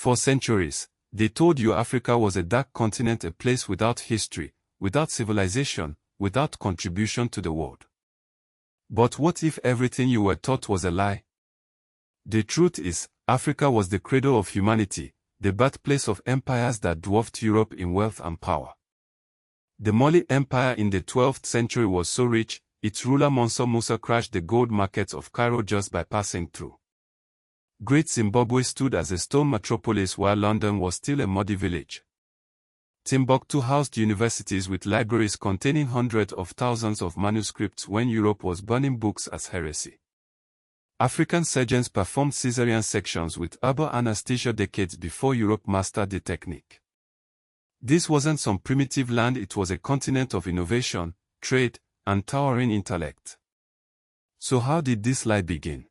For centuries, they told you Africa was a dark continent, a place without history, without civilization, without contribution to the world. But what if everything you were taught was a lie? The truth is, Africa was the cradle of humanity, the birthplace of empires that dwarfed Europe in wealth and power. The Mali Empire in the 12th century was so rich, its ruler Mansa Musa crashed the gold markets of Cairo just by passing through. Great Zimbabwe stood as a stone metropolis while London was still a muddy village. Timbuktu housed universities with libraries containing hundreds of thousands of manuscripts when Europe was burning books as heresy. African surgeons performed caesarean sections with herbal anesthesia decades before Europe mastered the technique. This wasn't some primitive land, it was a continent of innovation, trade, and towering intellect. So how did this lie begin?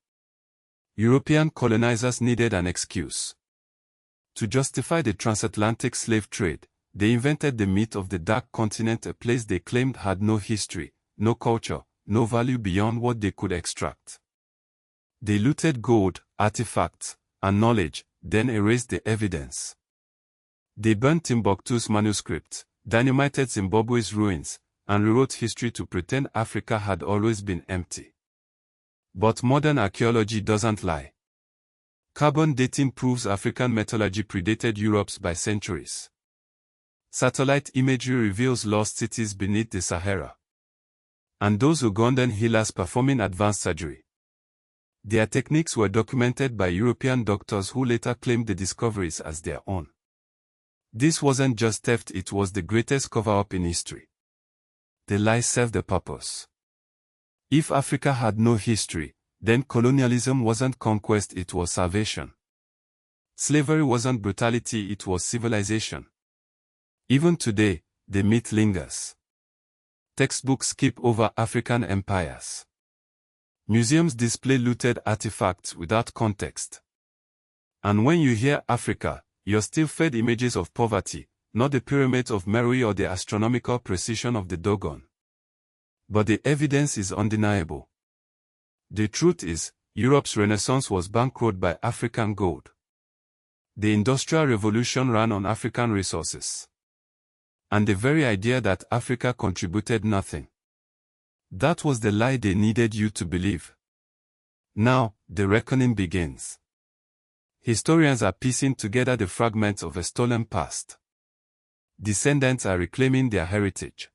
European colonizers needed an excuse. To justify the transatlantic slave trade, they invented the myth of the Dark Continent, a place they claimed had no history, no culture, no value beyond what they could extract. They looted gold, artifacts, and knowledge, then erased the evidence. They burned Timbuktu's manuscripts, dynamited Zimbabwe's ruins, and rewrote history to pretend Africa had always been empty. But modern archaeology doesn't lie. Carbon dating proves African metallurgy predated Europe's by centuries. Satellite imagery reveals lost cities beneath the Sahara. And those Ugandan healers performing advanced surgery. Their techniques were documented by European doctors who later claimed the discoveries as their own. This wasn't just theft, it was the greatest cover-up in history. The lie served a purpose. If Africa had no history, then colonialism wasn't conquest, it was salvation. Slavery wasn't brutality, it was civilization. Even today, the myth lingers. Textbooks skip over African empires. Museums display looted artifacts without context. And when you hear Africa, you're still fed images of poverty, not the pyramids of Meroe or the astronomical precision of the Dogon. But the evidence is undeniable. The truth is, Europe's Renaissance was bankrolled by African gold. The Industrial Revolution ran on African resources. And the very idea that Africa contributed nothing. That was the lie they needed you to believe. Now, the reckoning begins. Historians are piecing together the fragments of a stolen past. Descendants are reclaiming their heritage.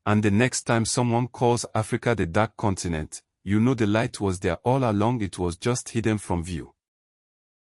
And the next time someone calls Africa the Dark Continent, you know the light was there all along, it was just hidden from view.